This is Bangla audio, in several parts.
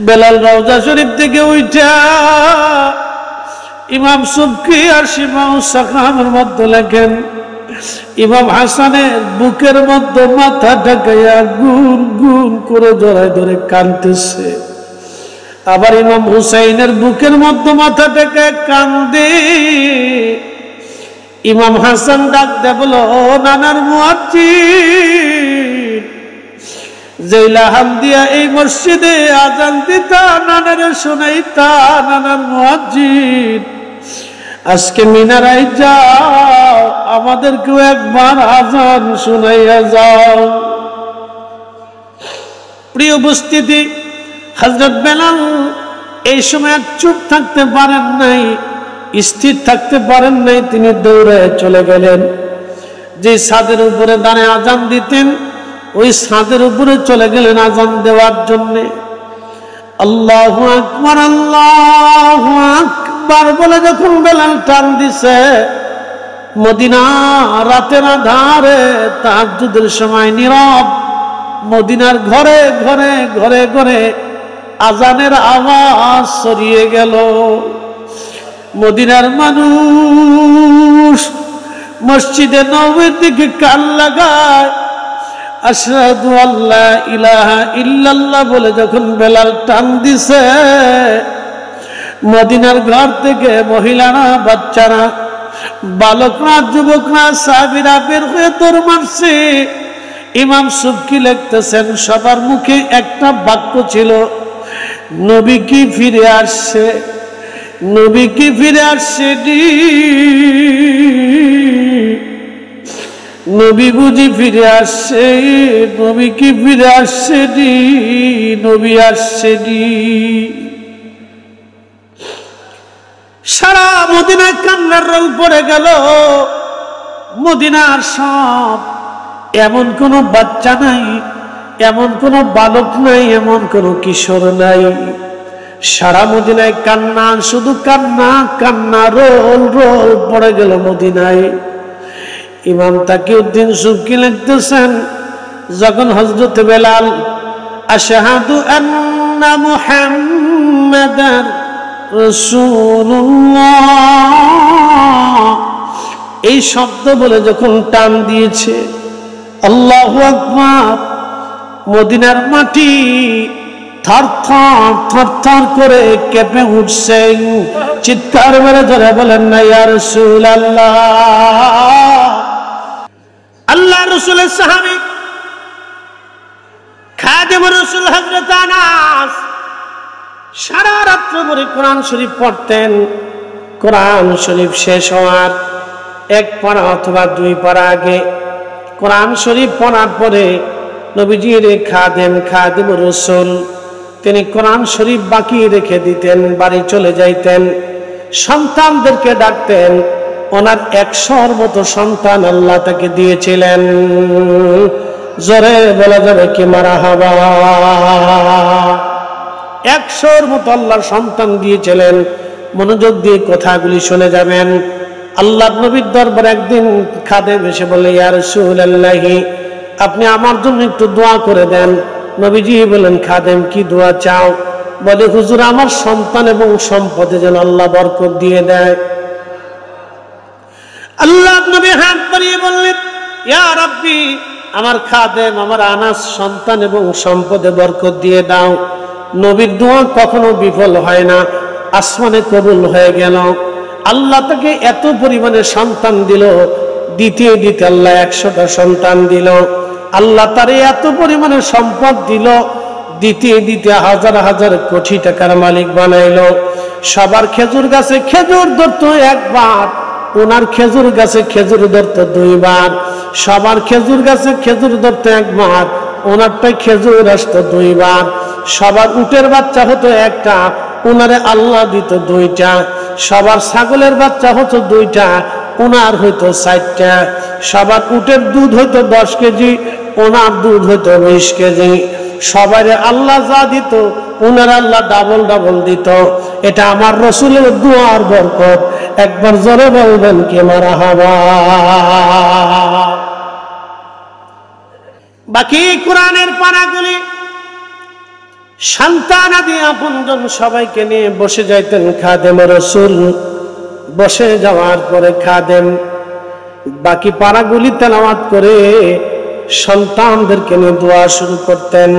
বেলাল রওজা শরীফ থেকে উঠা ইমাম সুবকি আর শিমাউস সাকামের মধ্যে লেখেন, ইমাম হাসানের বুকের মধ্যে মাথা ঢাকাইয়া গুন গুন করে জড়ায় ধরে কাঁদতেছে। আবার ইমাম হুসাইনের বুকের মধ্যে মাথা ঢাকায় কান্দে। ইমাম হাসান ডাক দে বলো, ও নানার মুয়াজ্জিন, যেইলা হামদিয়া এই মসজিদে আজান দিতা নানারে শোনাইতা, নানার মুয়াজ্জিন আজকে মিনারায় যাও, আমাদেরকেও একবার আজান শোনাইয়া যাও। প্রিয় উপস্থিতি, হযরত বেলাল এই সময় চুপ থাকতে পারেন নাই, স্থির থাকতে পারেন নাই, তিনি দৌড়ে চলে গেলেন। যে ছাদের উপরে দাঁড়িয়ে আজান দিতেন ওই ছাদের উপরে চলে গেলেন আজান দেওয়ার জন্যে। আল্লাহু আকবার, আল্লাহু আকবার বলে যখন বেলাল টান দিছে, মদিনা রাতের আধারে তাহাজ্জুদের সময় নীরব, মদিনার ঘরে ঘরে ঘরে ঘরে আজানের আওয়াজ ছড়িয়ে গেল। মদিনার মানুষ মসজিদে নববীর দিকে কান লাগায়, আশহাদু আল্লা ইলাহা ইল্লাল্লাহ বলে যখন বেলাল টান দিছে, মদিনার ঘর থেকে মহিলারা, বাচ্চারা, বালকরা, যুবকরা, সাহাবীরা বের হয়ে দৌড় মারছে। ইমাম সুবকি লিখতেছেন, সবার মুখে একটা বাক্য ছিল, নবী কি ফিরে আসছে, নবী কি ফিরে আসছে, নবী বুঝি ফিরে আসছে, নবী কি ফিরে আসছে, নবী আসছে। সারা মদিনায় কান্নার রোল পড়ে গেল। মদিনার সব, এমন কোন বাচ্চা নাই, এমন কোন বালক নাই, এমন কোন কিশোর নাই, সারা মদিনায় কান্না, শুধু কান্না কান্না, রোল রোল পড়ে গেল মদিনায়। ইমাম তাকিউদ্দিন সুবকি লিখতেছেন, যখন হযরত বেলাল আশহাদু আন্না মুহাম্মাদার রাসূলুল্লাহ এই শব্দ বলে যখন টান দিয়েছে, আল্লাহু আকবার, মদিনার মাটি থরথর থরথর করে কেঁপে উঠছে। চিৎকার মেরে ধরে বলেন না, ইয়া রাসূলুল্লাহ। আল্লাহ রাসূলের সাহাবী খাদেম রাসূল হযরত আনাস সারা রাত্র ধরে কোরআন শরীফ পড়তেন। কোরআন শরীফ শেষ হওয়ার এক পারা অথবা দুই পারা আগে কোরআন শরীফ পড়ার পরে নবীজির খাদেম রাসূল তিনি কোরআন শরীফ বাকি রেখে দিতেন, বাড়ি চলে যাইতেন, সন্তানদেরকে ডাকতেন। ওনার 100-র মতো সন্তান আল্লাহ তাকে দিয়েছিলেন। জোরে বলা যাবে কি মারহাবা? 100-র মতো আল্লাহর সন্তান দিয়েছিলেন। মনোযোগ দিয়ে কথাগুলি শুনে যাবেন। আল্লাহর নবীর দরবারে একদিন খাদেম এসে বলে, ইয়া রাসূলুল্লাহ, আপনি আমার জন্য একটু দোয়া করে দেন। নবীজি বলেন, খাদেম কি দোয়া চাও? বলে, হুজুর আমার সন্তান এবং সম্পদে যেন আল্লাহ বরকত দিয়ে দেয়। আল্লাহ নবী হাত বাড়িয়ে বললেন, ইয়া রাব্বি, আমার খাদেম আমার আনাস সন্তান এবং সম্পদে বরকত দিয়ে দাও। নবীর দোয়া কখনো বিফল হয় না, আসমানে কবুল হয়ে গেল। আল্লাহ তাকে এত পরিমাণে সন্তান দিল, দিতে দিতে আল্লাহ 100টা সন্তান দিল। আল্লাহ তারে এত পরিমাণে সম্পদ দিল, দিতে দিতে হাজার হাজার কোটি টাকার মালিক বানাইল। সবার খেজুর গাছে খেজুর ধরত একবার, ওনার খেজুর গাছে খেজুর ধরত 2 বার। সবার খেজুর গাছে খেজুর ধরত একবার, ওনারটাই খেজুর আসতো 2 বার। সবার উটের বাচ্চা হতো একটা, ওনারে আল্লাহ দিত 2টা। সবার ছাগলের বাচ্চা হতো 2টা, ওনার হইতো 4টা। সবার উটের দুধ হইতো 10 কেজি, ওনার দুধ হইতো 20 কেজি। সবাই আল্লাহ যা দিত ওনার আল্লাহ ডাবল ডাবল দিত। এটা আমার রাসূলের দুআর বরকত। একবার জোরে বলবেন কি মারহাবা? বাকি কোরআনের পারাগুলি সন্তান আদি আপনজন সবাইকে নিয়ে বসে যাইতেন খাদেম রাসূল। বসে যাওয়ার পরে খাদেম বাকি পারাগুলি তেলাওয়াত করে সন্তানদেরকে নিয়ে দোয়া শুরু করতেন।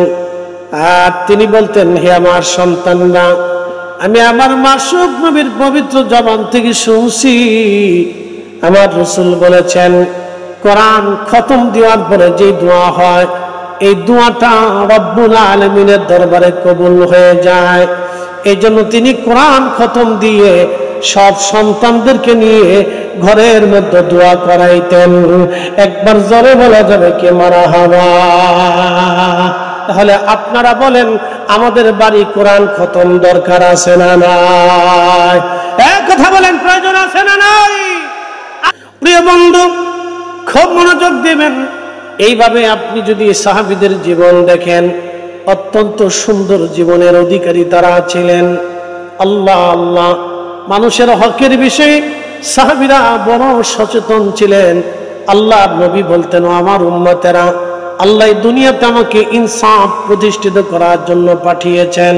আর তিনি বলতেন, হে আমার সন্তানরা, আমি আমার মাসুক নবীর পবিত্র জবান থেকে শুনছি, আমার রাসূল বলেছেন কোরআন খতম দেওয়ার পরে যে দোয়া হয় এই দোয়াটা রব্বুল আলামিনের দরবারে কবুল হয়ে যায়। এই জন্য তিনি কোরআন খতম দিয়ে সব সন্তানদেরকে নিয়ে ঘরের মধ্যে দোয়া করাইতেন। একবার জোরে বলা যাবে কে মারহাবা? তাহলে আপনারা বলেন, আমাদের বাড়ি কোরআন খতম দরকার আছে না নাই? এক কথা বলেন, প্রয়োজন আছে না নাই? প্রিয় বন্ধু, খুব মনোযোগ দিবেন। এইভাবে আপনি যদি সাহাবীদের জীবন দেখেন, অত্যন্ত সুন্দর জীবনের অধিকারী তারা ছিলেন। আল্লাহ আল্লাহ, মানুষের হকের বিষয়ে সাহাবীরা বড় সচেতন ছিলেন। আল্লাহ নবী বলতেন, আমার উম্মতেরা, আল্লাহ দুনিয়াতে আমাকে ইনসাফ প্রতিষ্ঠিত করার জন্য পাঠিয়েছেন,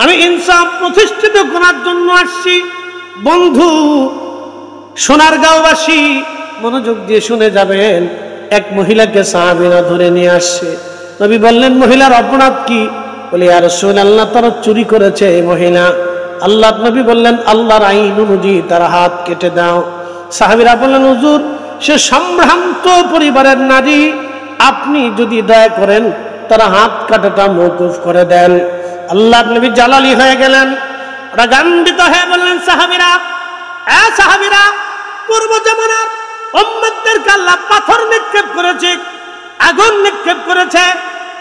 আমি ইনসাফ প্রতিষ্ঠিত করার জন্য আসছি। বন্ধু, সোনারগাঁওবাসী মনোযোগ দিয়ে শুনে যাবেন। এক মহিলাকে সাহাবীরা ধরে নিয়ে আসছে। নবী বললেন, মহিলার অপরাধ কি? বলে, ইয়া রাসূলুল্লাহ, তারা চুরি করেছে। এই মহিলা, আল্লাহ নবী বললেন, আল্লাহর আইন অনুযায়ী তার হাত কেটে দাও। সাহাবীরা বললেন, হুজুর, সে সম্ভ্রান্ত পরিবারের নারী, আপনি যদি দয়া করেন তার হাত কাটাটা মওকুফ করে দেন। আল্লাহ নবী জালালি হয়ে গেলেন, রাগান্বিত হয়ে বললেন, সাহাবীরা, সাহাবীরা, পূর্ব জামানার উম্মতদেরকে আল্লাহ পাথর নিক্ষেপ করেছে, আগুন নিক্ষেপ করেছে,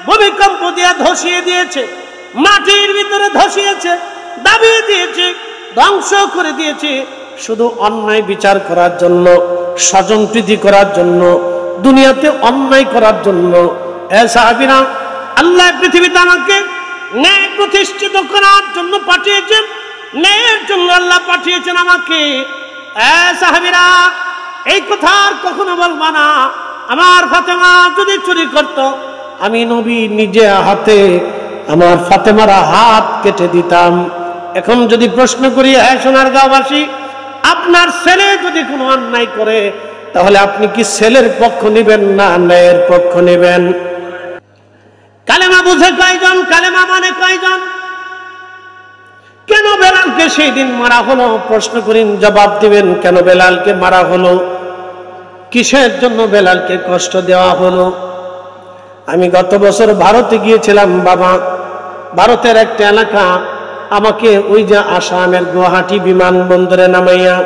ভূমিকম্প দিয়ে ধসিয়ে দিয়েছে, মাটির ভিতরে ধসিয়েছে, দাবিয়ে দিয়েছে, ধ্বংস করে দিয়েছে, শুধু অন্যায় বিচার করার জন্য, স্বজনপ্রীতি করার জন্য, দুনিয়াতে অন্যায় করার জন্য। সাহাবীরা, আল্লাহ পৃথিবীতে আমাকে ন্যায় প্রতিষ্ঠিত করার জন্য পাঠিয়েছেন, ন্যায়ের জন্য আল্লাহ পাঠিয়েছেন আমাকে। সাহাবীরা, এই কথা আর কখনো বলবা না। আমার ফাতেমা যদি চুরি করত, আমি নবী নিজে হাতে আমার ফাতেমার হাত কেটে দিতাম। এখন যদি প্রশ্ন করি, হ্যাঁ সোনারগাঁওবাসী, আপনার ছেলে যদি কোনো অন্যায় করে, তাহলে আপনি কি ছেলের পক্ষ নেবেন না ন্যায়ের পক্ষ নেবেন? কালেমা বুঝে কয়জন? কালেমা মানে কয়জন? কেন বেলালকে সেই দিন মারা হলো? প্রশ্ন করেন, জবাব দিবেন। কেন বেলালকে মারা হলো? কিসের জন্য বেলালকে কষ্ট দেওয়া হলো? আমি গত বছর ভারতে গিয়েছিলাম বাবা। ভারতের একটা এলাকা, আমাকে ওই যে আসামের গুয়াহাটি বিমানবন্দরে নামাইয়া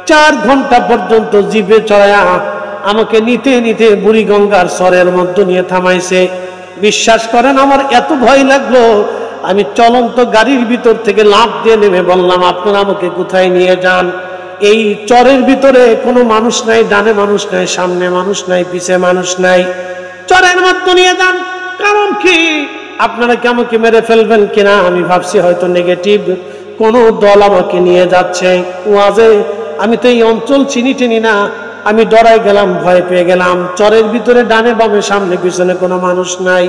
4 ঘন্টা পর্যন্ত জিপে চড়াইয়া আমাকে নিতে নিতে বুড়িগঙ্গার চরের মধ্যে নিয়ে থামাইছে। বিশ্বাস করেন, আমার এত ভয় লাগলো, আমি চলন্ত গাড়ির ভিতর থেকে লাফ দিয়ে নেমে বললাম, আপনারা আমাকে কোথায় নিয়ে যান? এই চরের ভিতরে কোনো মানুষ নাই, ডানে মানুষ নাই, সামনে মানুষ নাই, পিছে মানুষ নাই, চরের মধ্যে নিয়ে যান। কারণ কি? আপনারা কি আমাকে মেরে ফেলবেন কিনা? আমি ভাবছি হয়তো নেগেটিভ কোনো দল আমাকে নিয়ে যাচ্ছে ওয়াজে। আমি তো এই অঞ্চল চিনি না, আমি ডরাই গেলাম, ভয় পেয়ে গেলাম। চরের ভিতরে ডানে বামে সামনে পিছনে কোনো মানুষ নাই।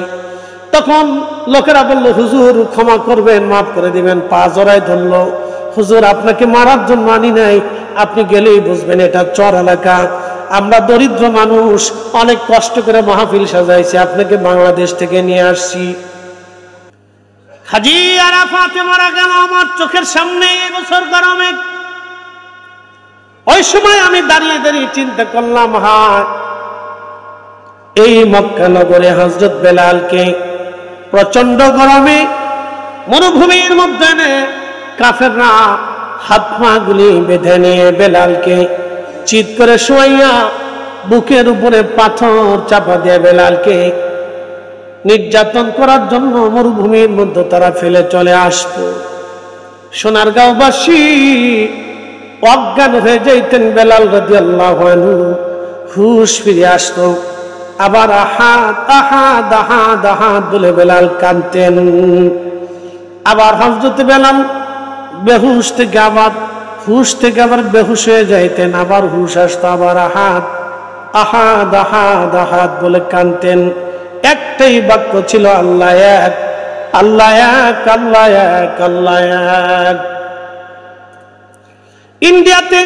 তখন লোকেরা বলল, হুজুর ক্ষমা করবেন, মাফ করে দিবেন। পা জড়ায় ধরলো, হুজুর আপনাকে মারার জন্য আনি নাই, আপনি গেলেই বুঝবেন এটা চর এলাকা, আমরা দরিদ্র মানুষ, অনেক কষ্ট করে মাহফিল সাজাইছি, আপনাকে বাংলাদেশ থেকে নিয়ে আসছি। হাজী আরাফাতে মারা গেল আমার চোখের সামনে এবছর গরমে। ওই সময় আমি দাঁড়িয়ে দাঁড়িয়ে চিন্তা করলাম, হ্যাঁ, এই মক্কা নগরে হযরত বেলালকে প্রচন্ড গরমে মরুভূমির মধ্যে কাফেররা হাত পা গুলি বেঁধে নিয়ে বেলালকে চিৎ করে শোয়াইয়া বুকের উপরে পাথর চাপা দিয়ে বেলালকে নির্যাতন করার জন্য মরুভূমির মধ্যে তারা ফেলে চলে আসতো। সোনারগাঁওবাসী অজ্ঞান হয়ে যাইতেন, বেলাল রাদিয়াল্লাহু আনহু হুশ ফিরে আসতো, আবার আহাদ আহাদ আহাদ আহাদ বলে বেলাল কাঁদতেন। আবার হযরত বেলাল বেহুশ থেকে আবার হুশ থেকে আবার বেহুশ হয়ে যাইতেন, আবার হুশ আসতো, আবার আহাদ আহাদ আহাদ আহাদ বলে কাঁদতেন। একটাই বাক্য ছিল, আল্লাহ এক, আল্লাহ এক, আল্লাহ এক, আল্লাহ এক। ইন্ডিয়াতে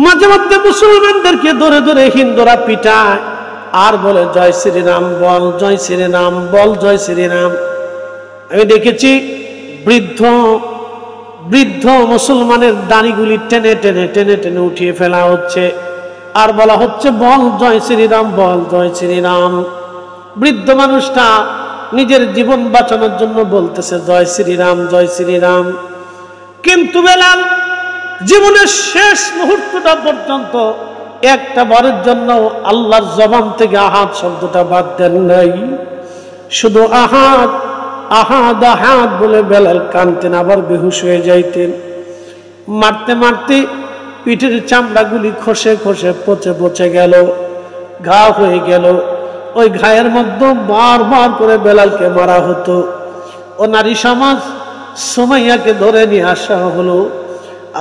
মাঝে মধ্যে মুসলমানদেরকে ধরে ধরে হিন্দুরা পিটায় আর বলে জয় শ্রীরাম বল, জয় শ্রীরাম বল, জয় শ্রীরাম। আমি দেখেছি বৃদ্ধ বৃদ্ধ মুসলমানের দাড়িগুলি টেনে টেনে টেনে টেনে উঠিয়ে ফেলা হচ্ছে আর বলা হচ্ছে বল জয় শ্রীরাম, বল জয় শ্রীরাম। বৃদ্ধ মানুষটা নিজের জীবন বাঁচানোর জন্য বলতেছে জয় শ্রীরাম, জয় শ্রীরাম। কিন্তু বেলাল জীবনের শেষ মুহূর্তটা পর্যন্ত একটা বারের জন্য আল্লাহর জবান থেকে আহাদ শব্দটা বাদ দেন নাই। শুধু আহাদ আহাদ আহাদ বলে বেলাল কানতেন, আবার বেহুশ হয়ে যাইতেন। মারতে মারতে পিঠের চামড়াগুলি খসে খসে পচে পচে গেল, ঘা হয়ে গেল। ওই ঘায়ের মধ্যে বারবার করে বেলালকে মারা হতো। ও নারী সমাজ সুমাইয়াকে ধরে নিয়ে আসা হলো।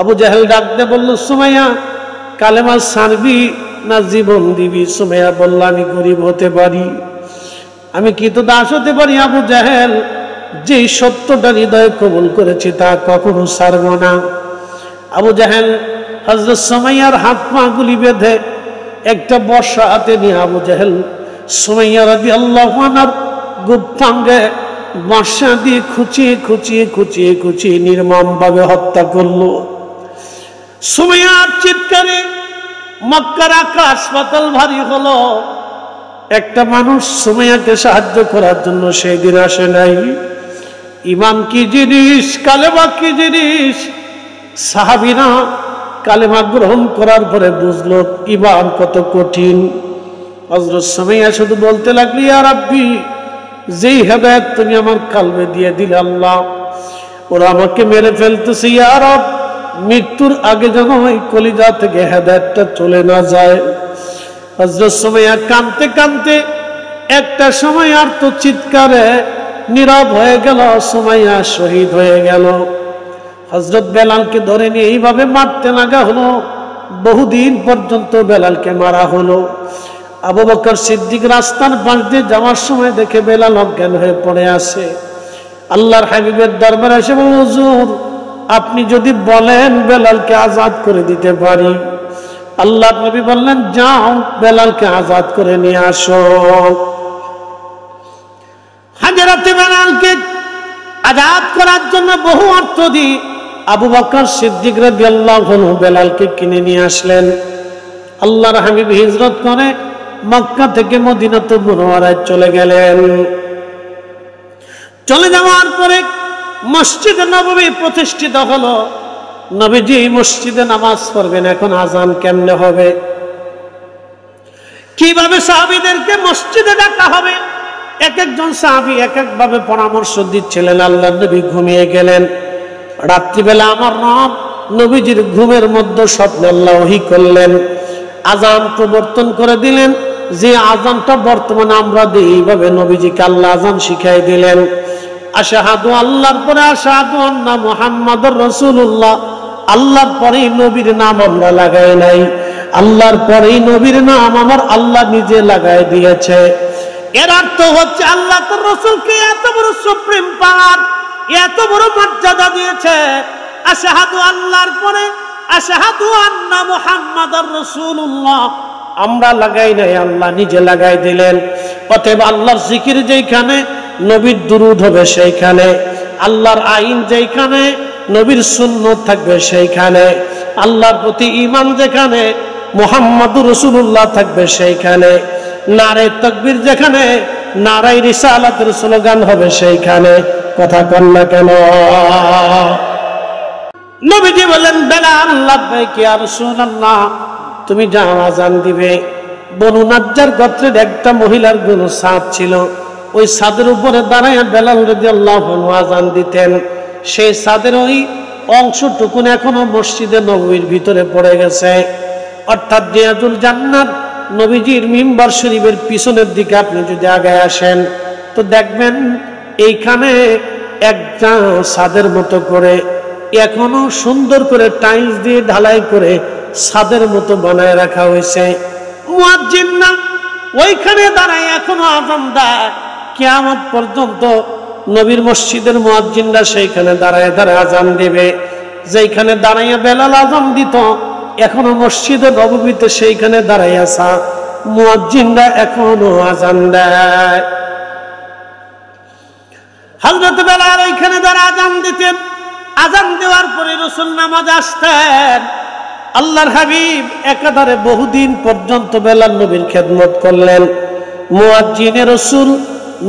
আবু জাহেল ডাকতে বলল, সুমাইয়া কালেমা ছাড়বি না জীবন দিবি? সুমাইয়া বলল, আমি গরিব হতে পারি, আমি কৃতদাস হতে পারি। আবু জাহেল যে সত্যটা হৃদয়ে কবুল করেছে তা কখনো ছাড়ব না। আবু জাহেল হযরত সুমাইয়ার হাত পা গুলি বেঁধে একটা বর্ষা হাতে নিয়ে আবু জাহেল সুমাইয়া রাদিয়াল্লাহু আনহার গুপ্তাঙ্গে বর্ষা দিয়ে খুঁচিয়ে খুঁচিয়ে খুঁচিয়ে খুঁচিয়ে নির্মম ভাবে হত্যা করলো। সুমাইয়ার চিৎকারে মক্কার আকাশ পাতাল ভারী হলো। একটা মানুষ সুমাইয়াকে সাহায্য করার জন্য সেই দিন আসে নাই। ঈমান কি জিনিস, কালেমা কি জিনিস, সাহাবীরা কালেমা গ্রহণ করার পরে বুঝলো ঈমান কত কঠিন। হযরত সুমাইয়া শুধু বলতে লাগলো, ইয়া রাব্বি, যেই হেদায়েত তুমি আমার কলবে দিয়ে দিলে আল্লাহ, ওরা আমাকে মেরে ফেলতেছে, ইয়া রব, মৃত্যুর আগে যেন ওই কলিজা থেকে হেদায়েতটা চলে না যায়। হযরত সুমাইয়া কাঁদতে কাঁদতে একটা সময় আর তো চিৎকারে নীরব হয়ে গেল। সুমাইয়া শহীদ হয়ে গেল। হযরত বেলালকে ধরে নিয়ে এইভাবে মারতে লাগা হলো। বহুদিন পর্যন্ত বেলালকে মারা হলো। আবু বকর সিদ্দিক রাস্তার পাশ দিয়ে যাওয়ার সময় দেখে বেলাল অজ্ঞান হয়ে পড়ে আছে। আল্লাহর হাবিবের দরবারে এসে বলল, হুজুর, আপনি যদি বলেন বেলালকে আজাদ করে দিতে পারি। আল্লাহর নবী বললেন, যাও বেলালকে আজাদ করে নিয়ে আসো। হাজরাতে বেলালকে আজাদ করার জন্য বহু অর্থ দিয়ে আবু বকর সিদ্দিক রাদিয়াল্লাহু আনহু বেলালকে কিনে নিয়ে আসলেন। আল্লাহর হাবিব হিজরত করে মক্কা থেকে মদিনাতুল মুনাওয়ারায় চলে গেলেন। চলে যাওয়ার পরে মসজিদে নববী প্রতিষ্ঠিত হলো। নবীজি মসজিদে নামাজ পড়বেন, এখন আজান কেমনে হবে, কিভাবে সাহাবীদেরকে মসজিদে ডাকা হবে, এক একজন সাহাবী এক এক ভাবে পরামর্শ দিচ্ছিলেন। আল্লাহর নবী ঘুমিয়ে গেলেন। রাত্রিবেলা আমার রব নবীজির ঘুমের মধ্যে স্বপ্নে আল্লাহ ওহী করলেন, আজান প্রবর্তন করে দিলেন। যে আজানটা বর্তমানে আমরা দিই, এইভাবে নবীজিকে আল্লাহ আজান শিখাই দিলেন। আশহাদু, আল্লাহর পরে আশহাদু আন্না মুহাম্মাদুর রাসূলুল্লাহ। আল্লাহর পরেই নবীর নাম আমরা লাগাই নাই, আল্লাহর পরেই নবীর নাম আমার আল্লাহ নিজে লাগাই দিয়েছে। এর অর্থ হচ্ছে আল্লাহ তার রাসূলকে এত বড় সুপ্রিম পাওয়ার, এত বড় মর্যাদা দিয়েছে। আশহাদু, আল্লাহর পরে আশহাদু আন্না মুহাম্মাদুর রাসূলুল্লাহ আমরা লাগাই নাই, আল্লাহ নিজে লাগাই দিলেন। অতএব আল্লাহর জিকির যেখানে, নবীর দুরূদ হবে সেইখানে। আল্লাহর আইন যেখানে, নবীর সুন্নাত থাকবে সেইখানে। আল্লাহর প্রতি ঈমান যেখানে, মুহাম্মাদুর রাসূলুল্লাহ থাকবে সেইখানে। নারে তাকবীর যেখানে, নারায়ে রিসালাতের স্লোগান হবে সেইখানে। কথা কন না কেন? নবীজি বলেন, বেলাল, লাব্বাইক ইয়া রাসূলুল্লাহ, তুমি যাও আজান দিবে। বনু নাজ্জার গোত্রের একটা মহিলার কোনো ছাদ ছিল, ওই ছাদের উপরে দাঁড়ায় বেলাল রাদিয়াল্লাহু আনহু আজান দিতেন। সেই ছাদের ওই অংশটুকুন এখনো মসজিদে নববীর ভিতরে পড়ে গেছে। অর্থাৎ রিয়াজুল জান্নাত নবীজির মিম্বার শরীফের পিছনের দিকে আপনি যদি আগায় আসেন তো দেখবেন এইখানে একটা ছাদের মতো করে এখনো সুন্দর করে টাইলস দিয়ে ঢালাই করে ছাদের মতো বানায় রাখা হয়েছে। মুয়াজ্জিন না ওইখানে দাঁড়ায় এখনো আজান দেয়। কিয়ামত পর্যন্ত নবীর মসজিদের মুয়াজ্জিনরা সেইখানে দাঁড়ায় দাঁড়ায় আজান দেবে। যেইখানে দাঁড়াইয়া বেলাল আজান দিত, এখনো মসজিদে নববীতে সেইখানে দাঁড়াইয়া আসা মুয়াজ্জিনরা এখনো আজান দেয়। হযরত বেলাল এইখানে দাঁড়ায় আজান দিতেন। আজান দেওয়ার পরে রাসূল নামাজে আসতেন। আল্লাহর হাবিব একাধারে বহুদিন পর্যন্ত বেলাল নবীর খেদমত করলেন। মুয়াজ্জিনে রাসূল,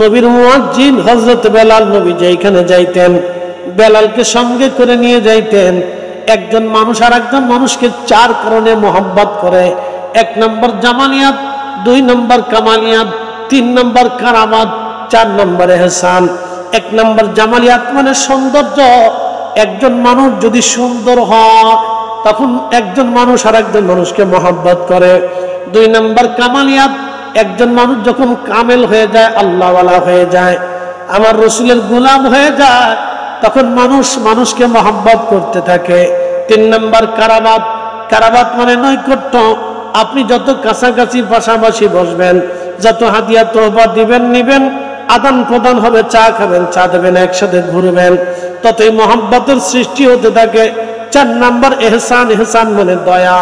নবীর মুয়াজ্জিন হযরত বেলাল, নবী যেখানে যাইতেন বেলালকে সঙ্গে করে নিয়ে যাইতেন। একজন মানুষ আর একজন মানুষকে চার কারণে মোহাব্বত করে। 1 নম্বর জামালিয়াত, 2 নম্বর কামালিয়াত, 3 নম্বর কারামাত, 4 নম্বর ইহসান। 1 নম্বর জামালিয়াত মানে সৌন্দর্য। একজন মানুষ যদি সুন্দর হয় তখন একজন মানুষ আর একজন মানুষকে মোহাব্বত করে। 2 নম্বর কামালিয়াত, একজন মানুষ যখন কামেল হয়ে যায়, আল্লাহওয়ালা হয়ে যায়, আমার রাসূলের গোলাম হয়ে যায়, তখন মানুষ মানুষকে মোহাব্বত করতে থাকে। 3 নম্বর কারাবাত, কারাবাত মানে নৈকট্য। আপনি যত কাছাকাছি পাশাপাশি বসবেন, যত হাদিয়া তোহফা দিবেন নিবেন, আদান প্রদান হবে, চা খাবেন চা দেবেন, একসাথে ঘুরবেন, ততই মোহাব্বতের সৃষ্টি হতে থাকে। 4 নম্বর ইহসান, ইহসান মানে দয়া।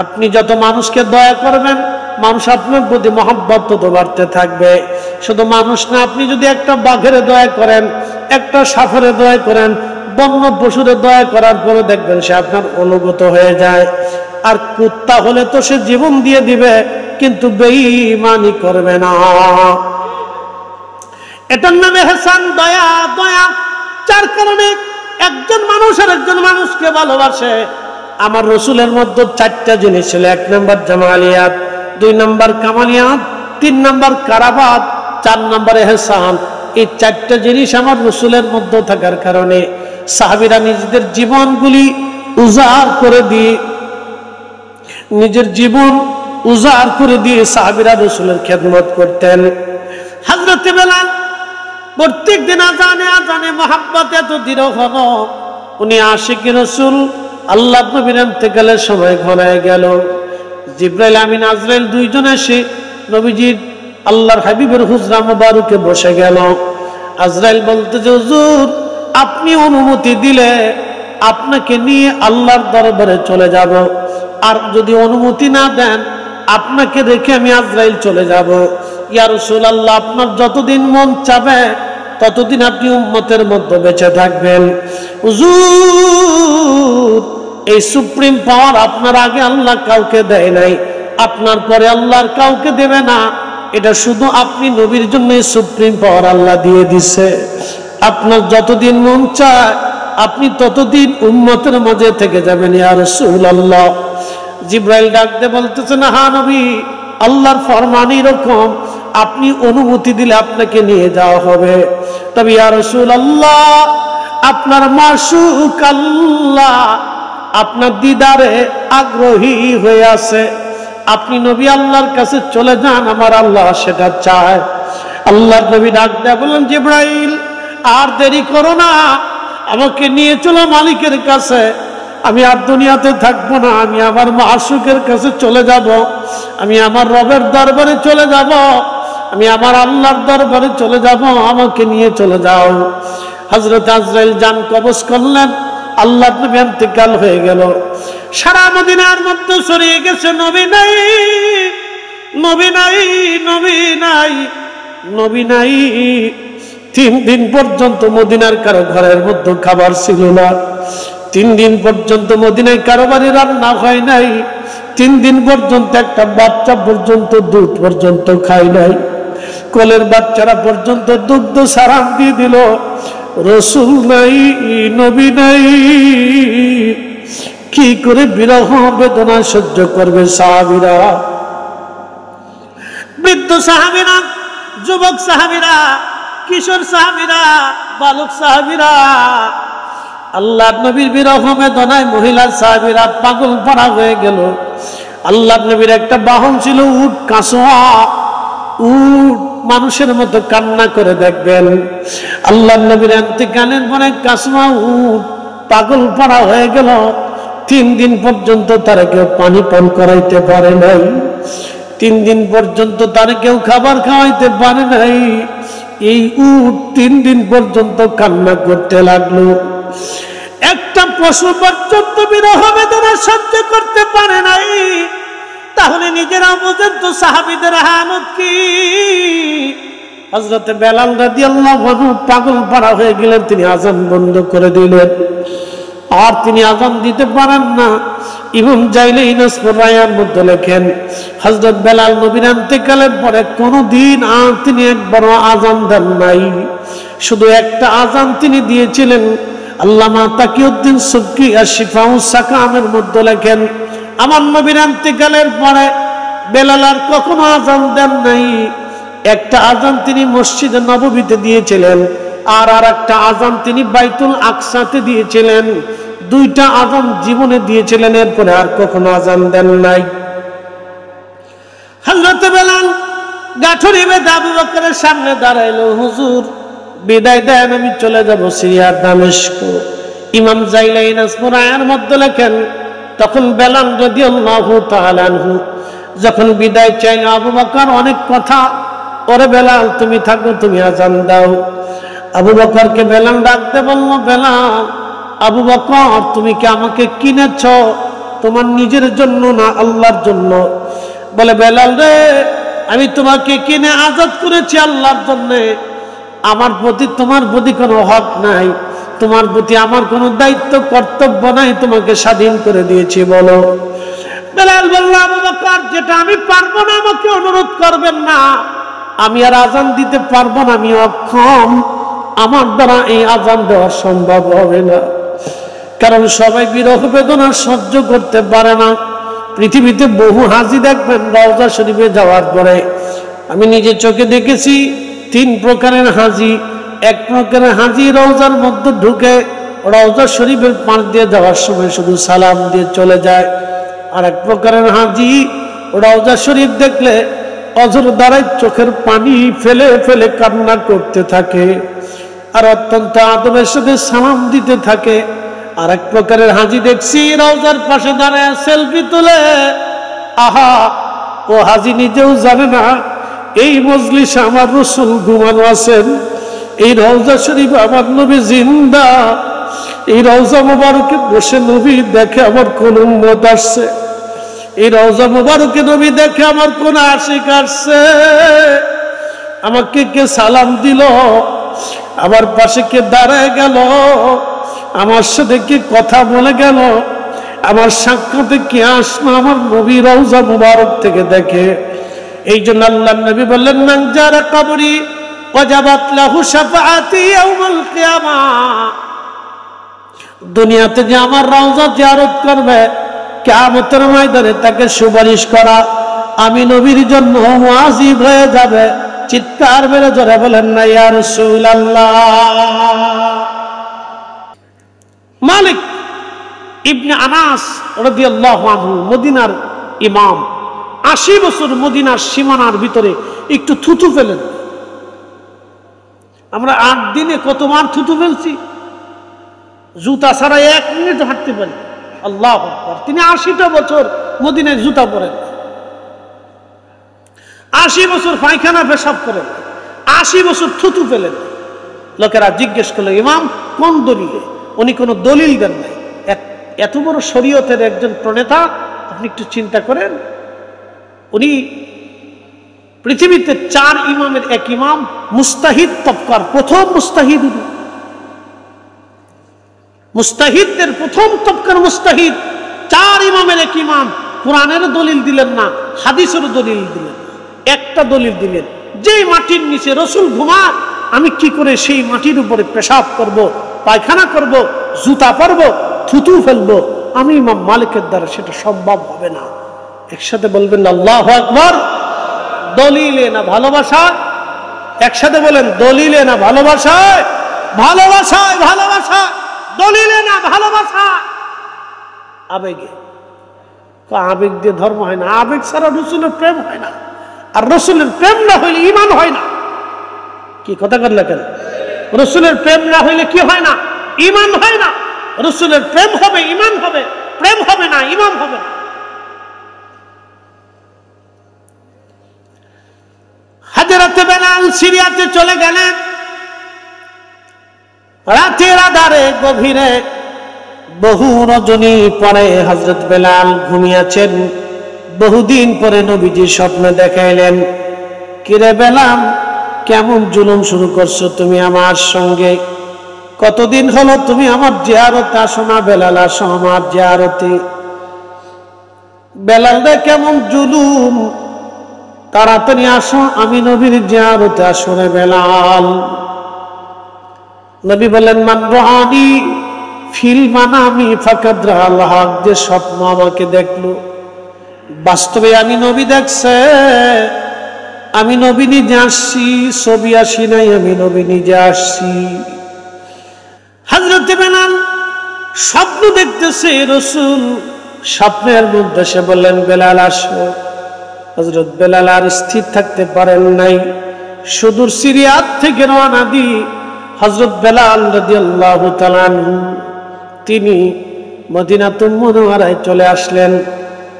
আপনি যত মানুষকে দয়া করবেন, মানুষ আপনার প্রতি মহব্বত তত বাড়তে থাকবে। শুধু মানুষ না, আপনি যদি একটা বাঘের দয়া করেন, একটা সাফের দয়া করেন, বন্য পশুর দয়া করার পরে দেখবেন সে আপনার অনুগত হয়ে যায়। আর কুত্তা হলে তো সে জীবন দিয়ে দিবে, কিন্তু বেঈমানি করবে না। এটার নামে ইহসান, দয়া। দয়া 4 কারণে একজন মানুষ আর একজন মানুষকে ভালোবাসে। আমার রাসূলের মধ্যে 4টা জিনিস ছিল। 1 নম্বর জামালিয়াত, 2 নম্বর কামালিয়াত, 3 নম্বর কারাবাত, 4 নম্বর ইহসান। এই 4টা জিনিস আমার রাসূলের মধ্যে থাকার কারণে সাহাবীরা নিজেদের জীবনগুলি উজাড় করে দিয়ে, নিজের জীবন উজাড় করে দিয়ে সাহাবীরা রাসূলের খেদমত করতেন। হযরত বেলাল প্রত্যেক দিন আজানে আজানে মহব্বত এত দৃঢ় হলো, উনি আশিক রাসূল। আল্লাহ নবীর ইন্তেকালের সময় ঘনায় গেল। জিবরাইল আমিন আজরাইল 2 জন এসে নবীজির আল্লাহর হাবিবের হুজরা মুবারকে বসে গেল। আজরাইল বলতে যে, হুজুর আপনি অনুমতি দিলে আপনাকে নিয়ে আল্লাহর দরবারে চলে যাব, আর যদি অনুমতি না দেন আপনাকে রেখে আমি আজরাইল চলে যাব। ইয়া রাসূলুল্লাহ, আপনার যতদিন মন চাবে ততদিন আপনি উম্মতের মধ্যে বেঁচে থাকবেন। হুজুর এই সুপ্রিম পাওয়ার আপনার আগে আল্লাহ কাউকে দেয় নাই, আপনার পরে আল্লাহর কাউকে দেবে না। এটা শুধু আপনি নবীর জন্য সুপ্রিম পাওয়ার আল্লাহ দিয়ে দিছে। আপনার যতদিন মন চায় আপনি ততদিন উম্মতের মাঝে থেকে যাবেন। ইয়া রাসূলুল্লাহ, জিবরাইল ডাকতে বলতেছেন, হ্যাঁ নবী, আল্লাহর ফরমান এরকম, আপনি অনুমতি দিলে আপনাকে নিয়ে যাওয়া হবে। তবে ইয়া রাসূলুল্লাহ, আপনার মাশউক আল্লাহ আপনার দিদারে আগ্রহী হয়ে আছে, আপনি নবী আল্লাহর কাছে চলে যান, আমার আল্লাহ সেটা চায়। আল্লাহর নবী ডাক দেয়া বলেন, জিবরাইল আর দেরি করো না, আমাকে নিয়ে চলো মালিকের কাছে। আমি আর দুনিয়াতে থাকবো না, আমি আমার মাশউকের কাছে চলে যাব, আমি আমার রবের দরবারে চলে যাব, আমি আমার আল্লাহর দরবারে চলে যাব, আমাকে নিয়ে চলে যাও। হযরত আজরাইল জান কবজ করলেন, আল্লাহর নবী ইন্তেকাল হয়ে গেল। সারা মদিনার মধ্যে ছড়িয়ে গেছে নবী নাই, নবী নাই, নবী নাই, নবী নাই। 3 দিন পর্যন্ত মদিনার কারো ঘরের মধ্যে খাবার ছিল না। 3 দিন পর্যন্ত মদিনায় কারো বাড়ি রান্না হয় নাই। 3 দিন পর্যন্ত একটা বাচ্চা পর্যন্ত দুধ পর্যন্ত খায় নাই। কোলের বাচ্চারা পর্যন্ত দুগ্ধ সারাম দিয়ে দিল। রাসূল নাই, নবী নাই, কি করে বিরহ বেদনা সহ্য করবে সাহাবীরা? বৃদ্ধ সাহাবীরা, যুবক সাহাবীরা, কিশোর সাহাবীরা, বালক সাহাবীরা, আল্লাহর নবীর বিরহ বেদনায় মহিলা সাহাবীরা পাগল পাড়া হয়ে গেল। আল্লাহর নবীর একটা বাহন ছিল উট, কাসওয়া উট, মানুষের মতো কান্না করে দেখবেন। আল্লাহর নবীর ইন্তেকালের পরে কাসওয়া উট পাগল পাড়া হয়ে গেল। 3 দিন পর্যন্ত তারা কেউ পানি পান করাইতে পারে নাই। 3 দিন পর্যন্ত তারা কেউ খাবার খাওয়াইতে পারে নাই। এই উট 3 দিন পর্যন্ত কান্না করতে লাগলো। একটা পশু পর্যন্ত বিরহ বেদনা সহ্য করতে পারে নাই, তাহলে নিজেরা বোঝেন তো সাহাবীদের হালত কি। হযরত বেলাল রাদিয়াল্লাহু আনহু পাগল পাড়া হয়ে গেলেন, তিনি আযান বন্ধ করে দিলেন। আর তিনি আযান দিতে পারেন না। ইমাম জাইলানী নাসবুর রায়ার মধ্যে লেখেন, হযরত বেলাল নবীর ইন্তেকালের পরে কোনদিন আর তিনি একবারও আযান দেন নাই। শুধু একটা আযান তিনি দিয়েছিলেন। আল্লামা তাকিউদ্দিন সুবকি আশ-শিফাউস সাকামের মধ্যে লেখেন, আমার নবীর ইন্তেকালের পরে বেলাল আর কখনো আযান দেন নাই। একটা আযান তিনি মসজিদে নববীতে দিয়েছিলেন, আর একটা আযান তিনি বাইতুল আকসাতে দিয়েছিলেন। 2টা আযান জীবনে দিয়েছিলেন, এরপরে আর কখনো আযান দেন নাই। হযরত বেলাল গাঠরি বেঁধে আবু বকরের সামনে দাঁড়াইলো, হুজুর বিদায় দেন, আমি চলে যাব সিরিয়ার দামেস্ক। ইমাম জাইলানী নাসবুর রায়ার মধ্যে লেখেন, তখন বেলাল রাদিয়াল্লাহু তাআলা আনহু যখন বিদায় চাইল, আবু বকর অনেক কথা, ওরে বেলাল তুমি থাকো, তুমি আযান দাও। আবু বকরকে বেলাল ডাকতে বলল, বেলাল, আবু বকর তুমি কি আমাকে কিনেছ? তোমার নিজের জন্য না আল্লাহর জন্য? বলে, বেলাল রে, আমি তোমাকে কিনে আজাদ করেছি আল্লাহর জন্য। আমার প্রতি তোমার প্রতি কোনো হক নাই, তোমার প্রতি আমার কোনো দায়িত্ব কর্তব্য নাই, তোমাকে স্বাধীন করে দিয়েছি। বলো। বেলাল বলল, আবু বকর যেটা আমি পারবো না আমাকে অনুরোধ করবেন না, আমি আর আযান দিতে পারবো না, আমি অক্ষম, আমার দ্বারা এই আযান দেওয়া সম্ভব হবে না। কারণ সবাই বিরহ বেদনা সহ্য করতে পারে না। পৃথিবীতে বহু হাজী দেখবেন রওজা শরীফে যাওয়ার পরে, আমি নিজে চোখে দেখেছি 3 প্রকারের হাজী। এক প্রকারের হাজী রওজার মধ্যে ঢুকে রওজা শরীফের পাশ দিয়ে যাওয়ার সময় শুধু সালাম দিয়ে চলে যায়। আর এক প্রকারের হাজী রওজা শরীফ দেখলে অজর দ্বারাই চোখের পানি ফেলে ফেলে কান্না করতে থাকে, আর অত্যন্ত আদবের সাথে সালাম দিতে থাকে। আর এক প্রকারের হাজী দেখছি রওজার পাশে দাঁড়ায় সেলফি তোলে। আহা, ও হাজী নিজেও জানে না এই মজলিসে আমার রাসূল ঘুমানো আছেন, এই রওজা শরীফ আমার নবী জিন্দা, এই রওজা মুবারকে বসে নবী দেখে আমার কোন উম্মত আসছে, এই রওজা মুবারকে নবী দেখে আমার কোন আশিক আসছে, আমাকে কে সালাম দিল, আমার পাশে কে দাঁড়ায় গেল, আমার সাথে কে কথা বলে গেল, আমার সাক্ষাতে কে আসলো, আমার নবী রওজা মুবারক থেকে দেখে। এই জন্য আল্লাহর নবী বললেন, মান জারা কবরি ওয়াজাবাত লাহু শাফাআতি ইয়াউমাল কিয়ামাহ। দুনিয়াতে যে আমার রওজা জিয়ারত করবে, কিয়ামতের ময়দানে তাকে সুপারিশ করা আমি নবীর জন্য ওয়াজিব হয়ে যাবে। চিৎকার মেরে জোরে বলেন না ইয়া রাসূলুল্লাহ। মালিক ইবনে আনাস রাদিয়াল্লাহু আনহু মদিনার ইমাম, 80 বছর মদিনার সীমানার ভিতরে একটু থুতু ফেলেন। আমরা 8 দিনে কতবার থুতু ফেলছি, জুতা ছাড়া 1 মিনিট হাঁটতে পারি। আল্লাহু আকবার। তিনি 80টা বছর মদিনায় জুতা পরেন, 80 বছর পায়খানা পেশাব করেন, 80 বছর থুতু ফেলেন। লোকেরা জিজ্ঞেস করলো, ইমাম কোন দলিলে? উনি কোনো দলিল দেন নাই। এত বড় শরীয়তের একজন প্রণেতা, আপনি একটু চিন্তা করেন, উনি পৃথিবীতে 4 ইমামের এক ইমাম, মুস্তাহিদ তবকার প্রথম মুস্তাহিদ, মুস্তাহিদদের প্রথম তবকার মুস্তাহিদ, 4 ইমামের এক ইমাম। কোরআনের দলিল দিলেন না, হাদিসের দলিল দিলেন। একটা দলিল দিলেন, যেই মাটির নিচে রসুল ঘুমায়, আমি কি করে সেই মাটির উপরে পেশাব করব, পায়খানা করব, জুতা পরব, থুতু ফেলবো, আমি ইমাম মালিকের দ্বারা সেটা সম্ভব হবে না। একসাথে বলবেন আল্লাহু আকবার। দলিলে না ভালোবাসা? একসাথে বলেন, দলিলে না ভালোবাসায়? ভালোবাসায়, ভালোবাসা, দলিলে না ভালোবাসা, আবেগে। আবেগ দিয়ে ধর্ম হয় না, আবেগ ছাড়া রসুলের প্রেম হয় না, আর রসুলের প্রেম না হইলে ঈমান হয় না। কি কথা বললেন কেন? রসুলের প্রেম না হইলে কি হয় না? ঈমান হয় না। রসুলের প্রেম হবে, ঈমান হবে, প্রেম হবে না, ঈমান হবে না। হাজরত হযরতে বেলাল সিরিয়াতে চলে গেলেন। রাতের আধারে গভীরে বহু রজনী পরে হযরত বেলাল ঘুমিয়েছেন। বহুদিন পরে নবীজি স্বপ্ন দেখাইলেন, কিরে বেলাল, কেমন জুলুম শুরু করছো তুমি আমার সঙ্গে? কতদিন হলো তুমি আমার জিয়ারতে আসো না? বেলাল, আসো আমার জিয়ারতে। বেলাল রে, কেমন জুলুম, তাড়াতাড়ি আসো, আমি নবীর জিয়ারতে আসো রে বেলাল। নবী বলেন, মান রাআনি ফিল মানামি ফাকাদ রাআল হক, যে স্বপ্ন আমাকে দেখলো বাস্তবে আমি নবী দেখছে। আমি নবী নিজে আসছি, ছবি আসি নাই, আমি নবী নিজে আসছি। হযরত বেলাল স্বপ্ন দেখতেছে, রাসূল স্বপ্নের মধ্যে সে বললেন, বেলাল আসো। হযরত বেলাল আর স্থির থাকতে পারেন নাই, সুদূর সিরিয়া থেকে রওনা দিয়ে হযরত বেলাল রাদিয়াল্লাহু তাআলা আনহু তিনি মদিনাতুল মুনাওয়ারায় চলে আসলেন।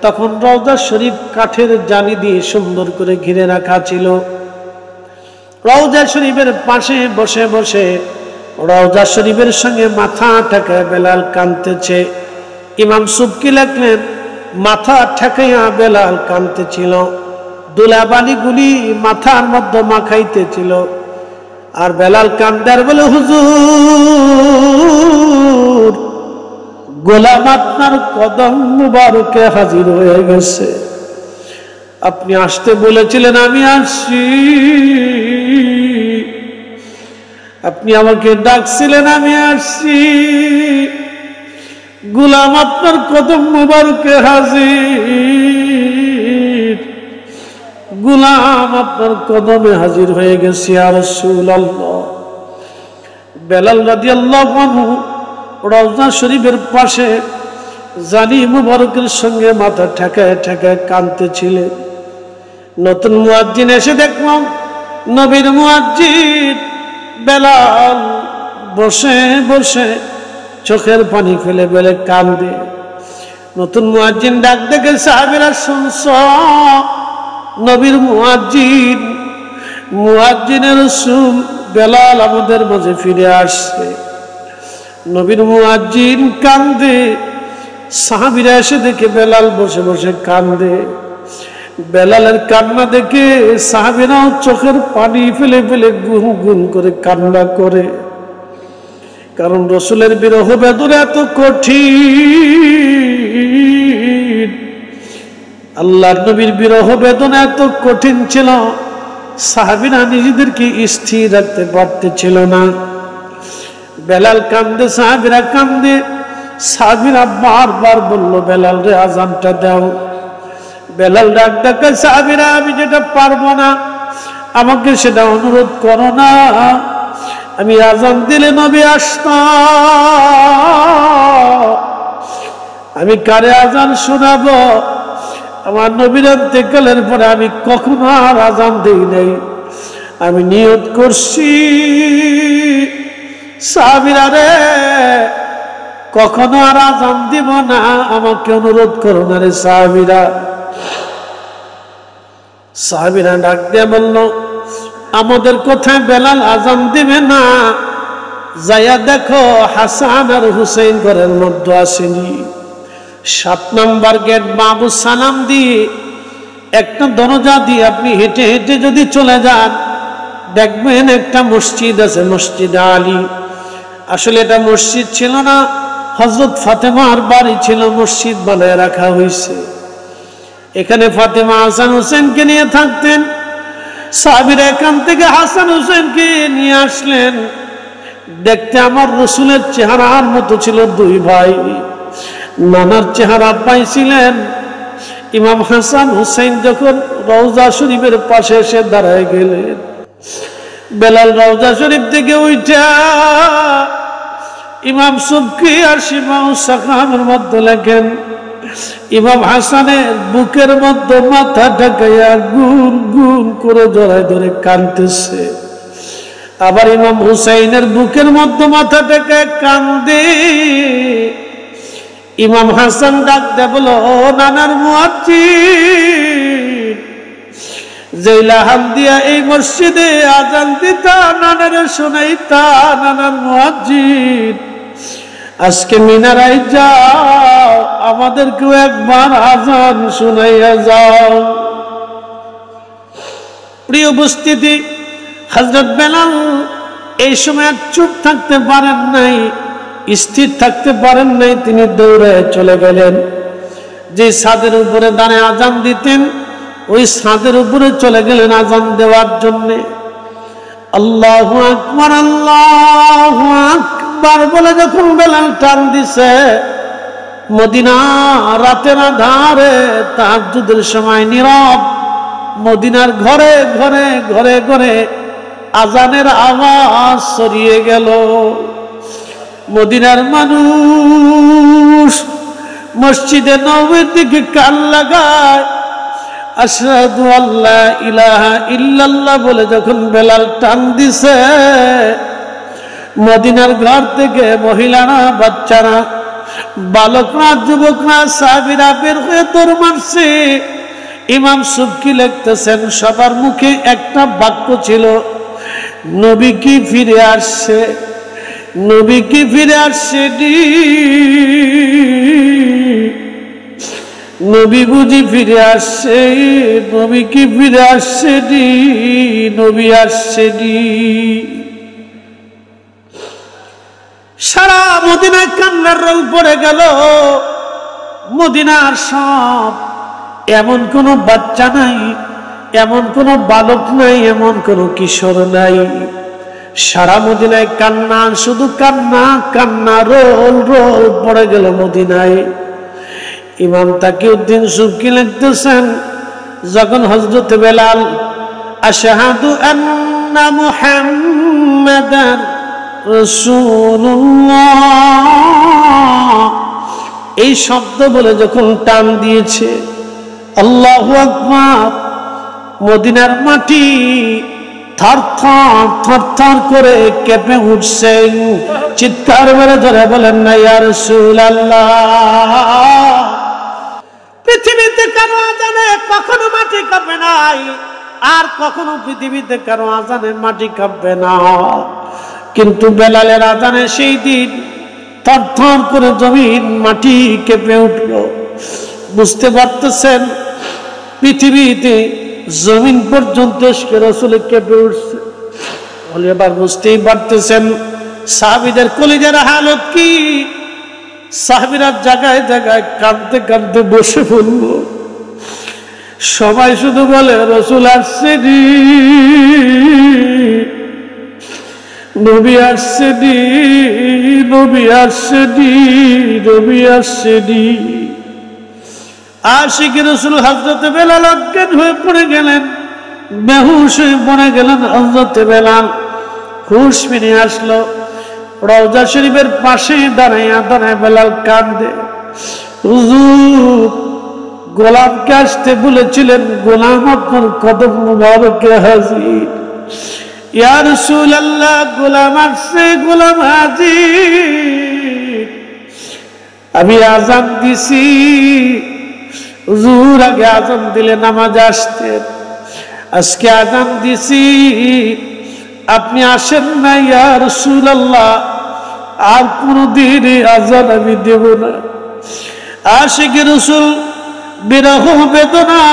তখন রওজা শরীফ কাঠের জালি দিয়ে সুন্দর করে ঘিরে রাখা ছিল। রওজা শরীফের পাশে বসে বসে রওজা শরীফের সঙ্গে মাথা ঠেকায় বেলাল কাঁদতেছে। ইমাম সুবকি লিখলেন, মাথা ঠেকাইয়া বেলাল কাঁদতেছিল, ধুলাবালিগুলি মাথার মধ্যে মাখাইতেছিল। আর বেলাল কান্দার বলে, হুজুর, গোলাম আপনার কদম মুবারকে হাজির হয়ে গেছে। আপনি আসতে বলেছিলেন, আমি আসছি। আপনি আমাকে ডাকছিলেন, আমি আসছি। গোলাম আপনার কদম মুবারকে হাজির, গোলাম আপনার কদমে হাজির হয়ে গেছে ইয়া রাসূলুল্লাহ। বেলাল রাদিয়াল্লাহু আনহু রওজা শরীফের পাশে জালি মুবারকের সঙ্গে মাথা ঠেকায় ঠেকায় কাঁদতেছিলেন। নতুন মুয়াজ্জিন এসে দেখলাম, নবীর মুয়াজ্জিন বেলাল বসে বসে চোখের পানি ফেলে ফেলে কান্দে। নতুন মুয়াজ্জিন ডাক দেখে, সাহাবীরা শুনছ, নবীর মুয়াজ্জিন, মুয়াজ্জিনের রাসূল বেলাল আমাদের মাঝে ফিরে আসছে। নবীর মুয়াজ্জিন কান্দে, সাহাবীরা এসে দেখে বেলাল বসে বসে কান্দে। বেলালের কান্না দেখে সাহাবীরাও চোখের পানি ফেলে ফেলে গুন গুন করে কান্না করে। কারণ রাসূলের বিরহ বেদনা এত কঠিন, আল্লাহর নবীর বিরহ বেদনা এত কঠিন ছিল, সাহাবীরা নিজেদেরকে স্থির রাখতে পারতেছিল না। বেলাল কান্দে, সাহাবীরা কান্দে। সাহাবীরা বারবার বলল, বেলাল রে আযানটা দাও। বেলাল ডাক ডাকে, সাহাবীরা আমি যেটা পারবো না আমাকে সেটা অনুরোধ করো না, আমি আযান দিলে নবী আসতাম। আমি কারে আযান শোনাবো? আমার নবীর ইন্তেকালের পরে আমি কখনো আর আযান দেই নাই। আমি নিয়ত করছি, সাহাবীরা রে কখনো আর আযান দিব না, আমাকে অনুরোধ করো না রে সাহাবীরা। সাহাবীরা ডাক দিয়ে বলল, আমাদের কোথায় বেলাল আযান দিবে না? যাইয়া দেখো হাসান আর হুসাইন ঘরের মধ্যে আসেনি। 7 নম্বর গেট বাবু সালাম দিয়ে একটা দরজা দিয়ে আপনি হেঁটে হেঁটে যদি চলে যান, দেখবেন একটা মসজিদ আছে, মসজিদ আলী। আসলে এটা মসজিদ ছিল না, হযরত ফাতেমার বাড়ি ছিল, মসজিদ বানায় রাখা হয়েছে। এখানে ফাতেমা হাসান হোসেনকে নিয়ে থাকতেন। সাহাবীরা এখান থেকে হাসান হোসেনকে নিয়ে আসলেন। দেখতে আমার রাসূলের চেহারার মতো ছিল। 2 ভাই নানার চেহারা পাইছিলেন। ইমাম হাসান হুসাইন যখন রওজা শরীফের পাশে এসে দাঁড়ায় গেলেন, বেলাল রওজা শরীফ থেকে উঠা ইমাম সুবকি আর শিমাউস সাকামের মধ্যে লেখেন, ইমাম হাসানের বুকের মধ্যে মাথা ঢাকাইয়া গুন গুন করে জড়ায় ধরে কাঁদতেছে। আবার ইমাম হুসাইনের বুকের মধ্যে মাথা ঢাকায় কান্দে। ইমাম হাসান ডাক দে বলো, ও নানার মুয়াজ্জিন, জেলাহান দিয়া এই মসজিদে আজান দিতা, নানারে শোনাইতা নানার মুয়াজ্জিন, আজকে মিনারায় যাও, আমাদেরকেও একবার আজান শোনাইয়া যাও। প্রিয় উপস্থিতি, হযরত বেলাল এই সময় চুপ থাকতে পারেন নাই, স্থির থাকতে পারেন নাই, তিনি দৌড়ে চলে গেলেন। যে ছাদের উপরে দাঁড়িয়ে আজান দিতেন ওই ছাদের উপরে চলে গেলেন আজান দেওয়ার জন্যে। আল্লাহু আকবার, আল্লাহু আকবার বলে যখন বেলাল টান দিছে, মদিনা রাতের আধারে তাহাজ্জুদের সময় নীরব, মদিনার ঘরে ঘরে ঘরে ঘরে আজানের আওয়াজ ছড়িয়ে গেল। মদিনার মানুষ মসজিদে নববীর দিকে কান লাগায়, আশহাদু আল্লা ইলাহা ইল্লাল্লাহ বলে যখন বেলাল টান দিছে, মদিনার ঘর থেকে মহিলারা, বাচ্চারা, বালকরা, যুবকরা, সাহাবীরা বের হয়ে দৌড় মারছে। ইমাম সুবকি লিখতেছেন, সবার মুখে একটা বাক্য ছিল, নবী কি ফিরে আসছে, নবী কি ফিরে আসছে, নবী বুঝি ফিরে আসছে, নবী কি ফিরে আসছে, নবী আসছে। সারা মদিনায় কান্নার রোল পড়ে গেল। মদিনার সব, এমন কোন বাচ্চা নাই, এমন কোন বালক নাই, এমন কোন কিশোর নাই, সারা মদিনায় কান্না, শুধু কান্না কান্না, রোল রোল পড়ে গেল মদিনায়। ইমাম তাকিউদ্দিন সুবকি লিখতেছেন, যখন হযরত বেলাল আশহাদু আন্না মুহাম্মাদার রাসূলুল্লাহ এই শব্দ বলে যখন টান দিয়েছে, আল্লাহু আকবার, মদিনার মাটি থরথর থরথর করে কেঁপে উঠছে। চিৎকার মেরে ধরে বলেন না, ইয়া রাসূলুল্লাহ। পৃথিবীতে কারো আজানে কখনো মাটি কাঁপে নাই, আর কখনো পৃথিবীতে কারো আজানে মাটি কাঁপবে না, কিন্তু বেলালের আজানে সেই দিন থরথর করে জমিন মাটি কেঁপে উঠল। বুঝতে পারতেছেন, পৃথিবীতে জমিন পর্যন্ত ইশকে রাসূল কেঁপে উঠছে। বলে এবার বুঝতেই পারতেছেন সাহাবীদের কলিজার হালত কি। সাহাবীরা জায়গায় জায়গায় কাঁদতে কাঁদতে বসে পড়ল। সবাই শুধু বলে, রাসূল আসছে, নবী আসছে, নবী আসছে, নবী আসছে। আশিক রাসূল হযরত বেলাল অজ্ঞান হয়ে পড়ে গেলেন, বেহুশ হয়ে পড়ে গেলেন। হযরত বেলাল হুঁশ ফিরে আসলো। রওজা শরীফের পাশে দাঁড়াইয়া দাঁড়ায় বেলাল কাঁদে, হুজুর গোলামকে আসতে বলেছিলেন, গোলাম আপনার কদম মুবারকে হাজির। ইয়া রাসূলুল্লাহ, গোলাম আসছে, গোলাম হাজির। আমি আযান দিছি, হুজুর আগে আযান দিলে নামাজ আসতেন, আজকে আযান দিছি আপনি আসেন না। ইয়া রাসূলুল্লাহ, আর কোনদিন আযান আমি দেব না। আশিক রাসূল বিরহ বেদনা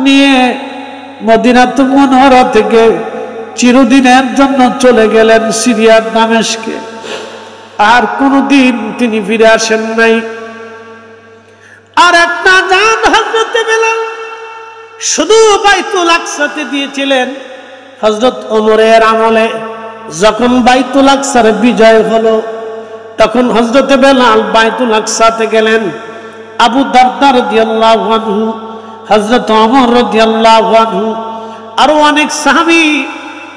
নিয়ে মদিনাতুল মুনাওয়ারা থেকে চিরদিনের জন্য চলে গেলেন সিরিয়ার দামেস্কে। আর কোনদিন তিনি ফিরে আসেন নাই। আর একটা জান হযরত বেলাল শুধু বাইতুল আকসাতে দিয়েছিলেন। হযরত ওমরের আমলে যখন বাইতুল আকসার বিজয় হলো, তখন হযরত বেলাল বাইতুল আকসাতে গেলেন। আবু দারদা রাদিয়াল্লাহু আনহু, হযরত ওমর রাদিয়াল্লাহু আনহু, আরো অনেক সাহাবী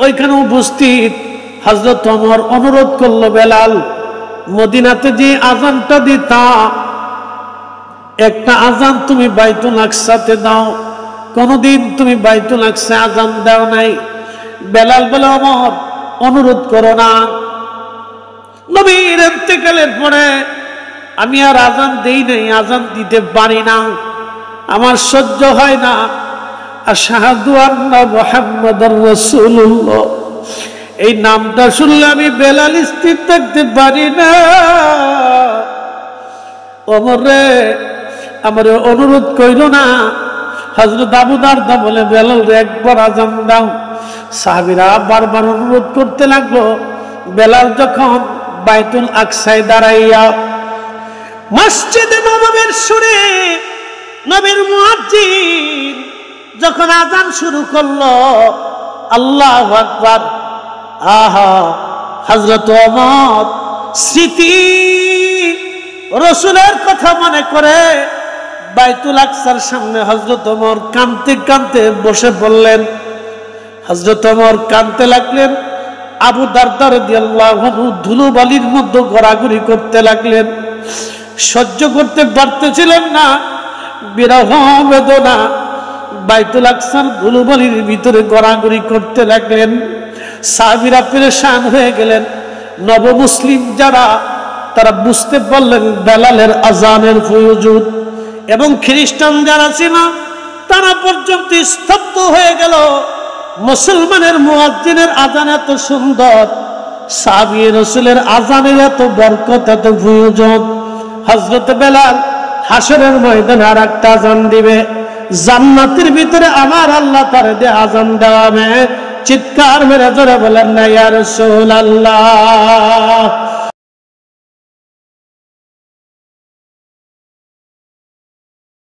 ওইখানে উপস্থিত। হযরত ওমর অনুরোধ করলো, বেলাল মদিনাতে যে আযানটা দিতা, একটা আযান তুমি বাইতুল আকসাতে দাও, কোনদিন তুমি বাইতুল আকসা আযান দাও নাই। বেলাল বলে, ওমর অনুরোধ করো না, নবীর ইন্তেকালের পরে আমি আর আযান দেই নাই, আযান দিতে পারি না, আমার সহ্য হয় না। আশহাদু আন্না মুহাম্মাদার রাসূলুল্লাহ। এই নামটা শুনলে আমি বেলাল স্থির থাকতে পারি না। ওমর রে, আমার অনুরোধ কইরো না। হযরত আবু দারদা বলে, বেলাল রে একবার আযান দাও। সাহাবীরা বারবার অনুরোধ করতে লাগলো। বেলাল যখন বাইতুল আকসায় দাঁড়াইয়া মসজিদে নববীর সুরে নবীর মুয়াজ্জিন যখন আযান শুরু করলো, আল্লাহু আকবার, আহা, হযরত ওমর স্মৃতি রাসূলের কথা মনে করে বাইতুল আকসার সামনে হযরত ওমর কাঁদতে কাঁদতে বসে পড়লেন। হযরত ওমর কাঁদতে লাগলেন। আবু দারদা রাদিয়াল্লাহু আনহু ধুলোবালির মধ্যে ঘোরাঘুরি করতে লাগলেন। সহ্য করতে পারতেছিলেন না বিরহ বেদনা। বাইতুল আকসার ধুলোবালির ভিতরে ঘোরাঘুরি করতে লাগলেন। সাহাবীরা পেরেশান হয়ে গেলেন। নবমুসলিম যারা, তারা বুঝতে পারলেন বেলালের আযানের প্রয়োজন। এবং খ্রিস্টান যারা ছিল তারা পর্যন্ত স্তব্ধ হয়ে গেল। মুসলমানের মুয়াজ্জিনের আযান এত সুন্দর, সাহাবী রাসূলের আযানের এত বরকত, এত প্রয়োজন। হযরত বেলাল হাসরের ময়দানে আর একটা আযান দিবে। জান্নাতের ভিতরে আমার আল্লাহ তার দিয়ে আযান দেওয়াবে। চিৎকার মেরে জোরে বলেন না ইয়া রাসূলুল্লাহ।